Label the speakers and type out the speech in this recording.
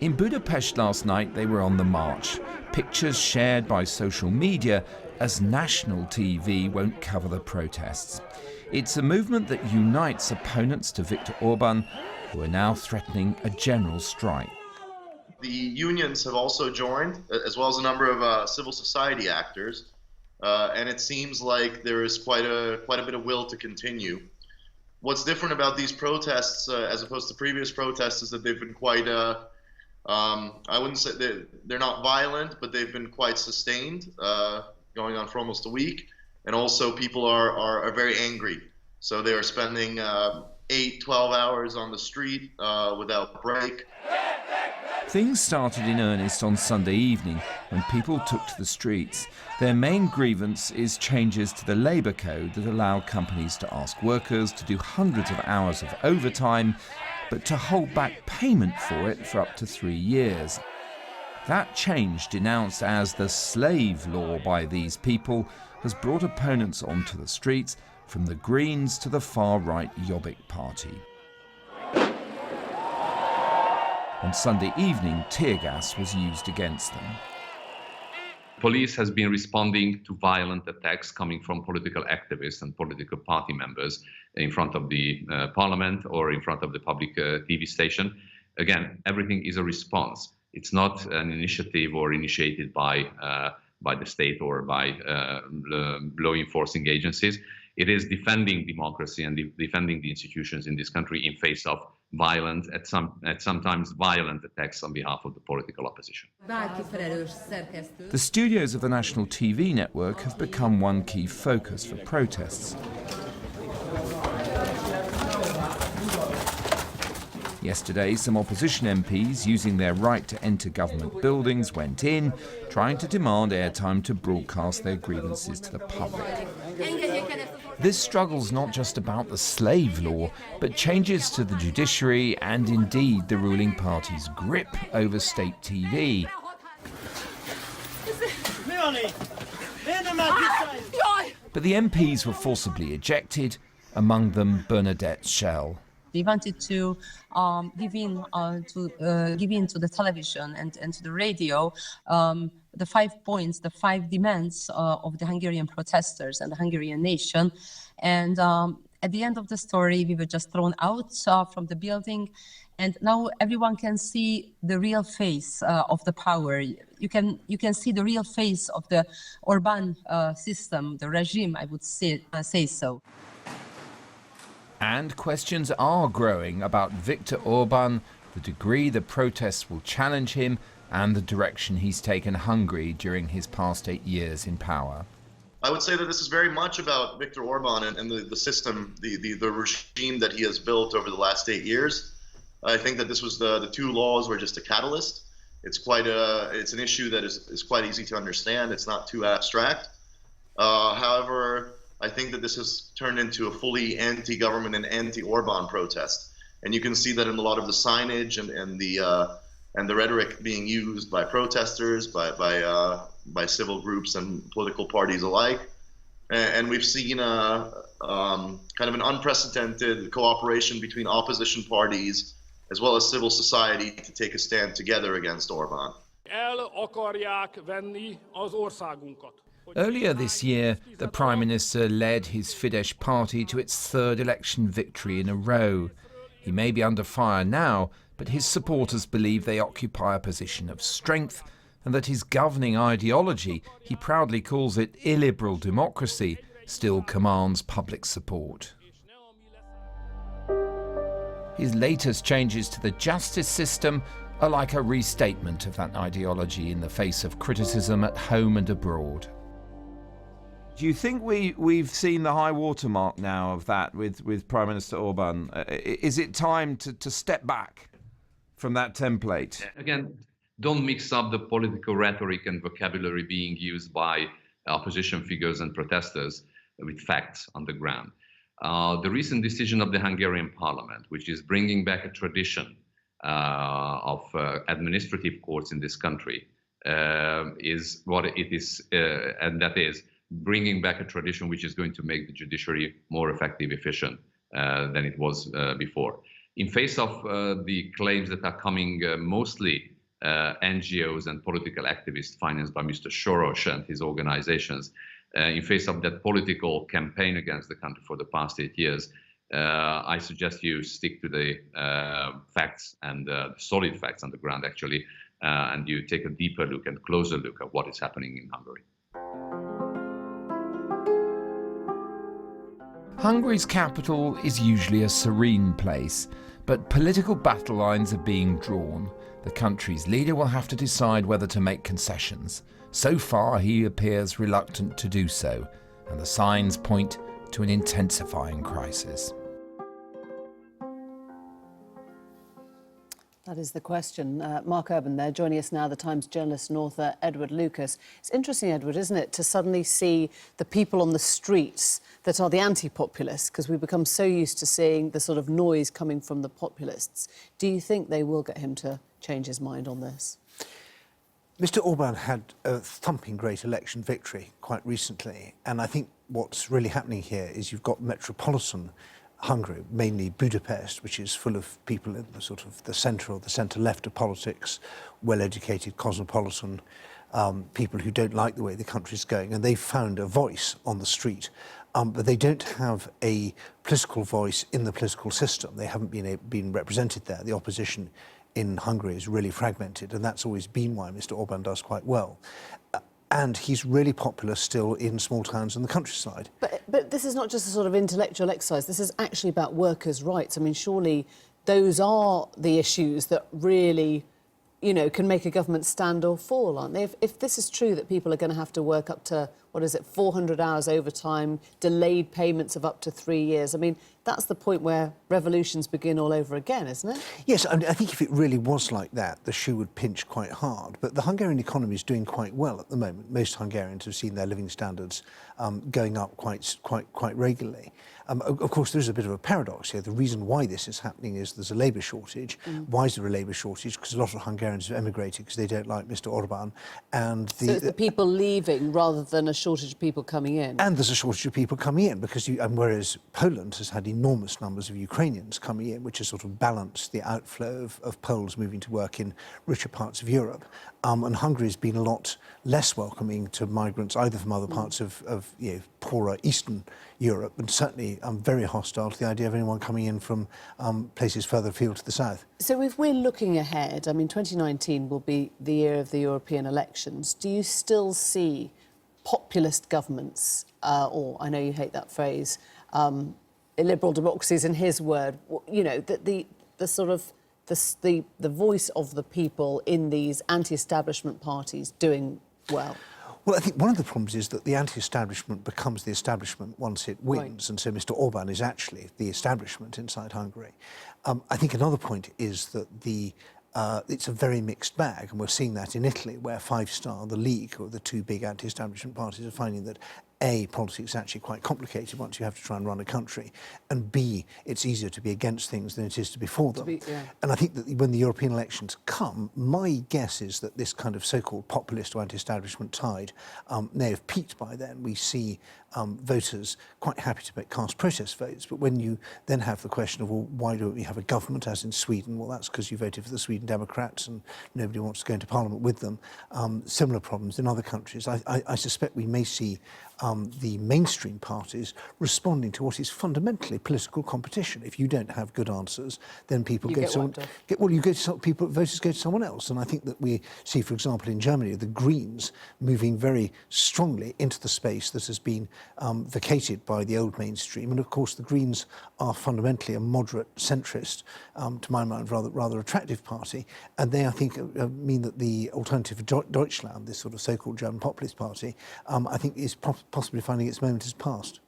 Speaker 1: In Budapest last night, they were on the march. Pictures shared by social media as national TV won't cover the protests. It's a movement that unites opponents to Viktor Orban, who are now threatening a general strike.
Speaker 2: The unions have also joined, as well as a number of civil society actors, and it seems like there is quite a bit of will to continue. What's different about these protests, as opposed to previous protests, is that they've been quite I wouldn't say they're not violent, but they've been quite sustained, going on for almost a week. And also people are very angry. So they are spending 8, 12 hours on the street without break.
Speaker 1: Things started in earnest on Sunday evening when people took to the streets. Their main grievance is changes to the labour code that allow companies to ask workers to do hundreds of hours of overtime, but to hold back payment for it for up to 3 years. That change, denounced as the slave law by these people, has brought opponents onto the streets, from the Greens to the far-right Jobbik party. On Sunday evening, tear gas was used against them.
Speaker 3: Police has been responding to violent attacks coming from political activists and political party members in front of the parliament or in front of the public TV station. Again, everything is a response. It's not an initiative or initiated by the state or by law enforcing agencies. It is defending democracy and defending the institutions in this country in face of violent, at sometimes violent attacks on behalf of the political opposition.
Speaker 1: The studios of the national TV network have become one key focus for protests. Yesterday, some opposition MPs, using their right to enter government buildings, went in, trying to demand airtime to broadcast their grievances to the public. This struggle's not just about the slave law, but changes to the judiciary and indeed the ruling party's grip over state TV. But the MPs were forcibly ejected, among them Bernadette Schell.
Speaker 4: They wanted to give in to the television and to the radio the 5 points, the 5 demands of the Hungarian protesters and the Hungarian nation. And at the end of the story, we were just thrown out from the building. And now everyone can see the real face of the power. You can see the real face of the Orban system, the regime, I would say so.
Speaker 1: And questions are growing about Viktor Orban, the degree the protests will challenge him, and the direction he's taken Hungary during his past 8 years in power.
Speaker 2: I would say that this is very much about Viktor Orban and the system, the regime that he has built over the last 8 years. I think that this was the 2 laws were just a catalyst. It's an issue that is quite easy to understand. It's not too abstract. However, I think that this has turned into a fully anti-government and anti-Orban protest, and you can see that in a lot of the signage and the rhetoric being used by protesters, by civil groups and political parties alike. And we've seen kind of an unprecedented cooperation between opposition parties as well as civil society to take a stand together against Orban.
Speaker 5: El akarják venni az országunkat.
Speaker 1: Earlier this year, the Prime Minister led his Fidesz party to its 3rd election victory in a row. He may be under fire now, but his supporters believe they occupy a position of strength and that his governing ideology, he proudly calls it illiberal democracy, still commands public support. His latest changes to the justice system are like a restatement of that ideology in the face of criticism at home and abroad. Do you think we've seen the high watermark now of that with Prime Minister Orban? Is it time to step back from that template?
Speaker 3: Again, don't mix up the political rhetoric and vocabulary being used by opposition figures and protesters with facts on the ground. The recent decision of the Hungarian parliament, which is bringing back a tradition of administrative courts in this country, is what it is, and that is bringing back a tradition which is going to make the judiciary more effective, efficient than it was before. in face of the claims that are coming mostly NGOs and political activists financed by Mr. Soros and his organizations, in face of that political campaign against the country for the past 8 years, I suggest you stick to the facts and solid facts on the ground, actually, and you take a deeper look and closer look at what is happening in Hungary.
Speaker 1: Hungary's capital is usually a serene place, but political battle lines are being drawn. The country's leader will have to decide whether to make concessions. So far, he appears reluctant to do so, and the signs point to an intensifying crisis.
Speaker 6: That is the question. Mark Urban there, joining us now, the Times journalist and author Edward Lucas. It's interesting, Edward, isn't it, to suddenly see the people on the streets that are the anti-populists, because we've become so used to seeing the sort of noise coming from the populists. Do you think they will get him to change his mind on this?
Speaker 7: Mr. Orban had a thumping great election victory quite recently, and I think what's really happening here is you've got metropolitan Hungary, mainly Budapest, which is full of people in the sort of the centre or the centre-left of politics, well-educated, cosmopolitan people who don't like the way the country's going, and they've found a voice on the street, but they don't have a political voice in the political system. They haven't been represented there. The opposition in Hungary is really fragmented, and that's always been why Mr. Orban does quite well. And he's really popular still in small towns and the countryside.
Speaker 6: But this is not just a sort of intellectual exercise. This is actually about workers' rights. I mean, surely those are the issues that really, you know, can make a government stand or fall, aren't they? If this is true that people are going to have to work up to, 400 hours overtime, delayed payments of up to 3 years, I mean, that's the point where revolutions begin all over again, isn't it?
Speaker 7: Yes, I think if it really was like that, the shoe would pinch quite hard. But the Hungarian economy is doing quite well at the moment. Most Hungarians have seen their living standards going up quite regularly. Of course, there's a bit of a paradox here. The reason why this is happening is there's a labour shortage. Why is there a labour shortage? Because a lot of Hungarians have emigrated because they don't like Mr. Orban. And
Speaker 6: so it's the people leaving rather than a shortage of people coming in.
Speaker 7: And there's a shortage of people coming in because whereas Poland has had enormous numbers of Ukrainians coming in, which has sort of balanced the outflow of Poles moving to work in richer parts of Europe. And Hungary's been a lot less welcoming to migrants, either from other parts of poorer Eastern Europe, and certainly very hostile to the idea of anyone coming in from places further afield to the south.
Speaker 6: So if we're looking ahead, I mean, 2019 will be the year of the European elections. Do you still see populist governments, or I know you hate that phrase, illiberal democracies in his word, you know, the sort of the voice of the people in these anti-establishment parties doing well?
Speaker 7: Well, I think one of the problems is that the anti-establishment becomes the establishment once it wins, right. And so Mr. Orban is actually the establishment inside Hungary. I think another point is that it's a very mixed bag, and we're seeing that in Italy, where Five Star, the League, or the two big anti-establishment parties, are finding that A, politics is actually quite complicated once you have to try and run a country, and B, it's easier to be against things than it is to be for them. And I think that when the European elections come, my guess is that this kind of so-called populist or anti-establishment tide may have peaked by then. We see voters quite happy to cast protest votes, but when you then have the question of, well, why don't we have a government, as in Sweden? Well, that's because you voted for the Sweden Democrats and nobody wants to go into parliament with them. Similar problems in other countries. I suspect we may see the mainstream parties responding to what is fundamentally political competition. If you don't have good answers, then people voters go to someone else. And I think that we see, for example, in Germany, the Greens moving very strongly into the space that has been vacated by the old mainstream. And of course, the Greens are fundamentally a moderate centrist, to my mind, rather attractive party. And they, I think, mean that the Alternative for Deutschland, this sort of so-called German populist party, I think is possibly finding its moment has passed.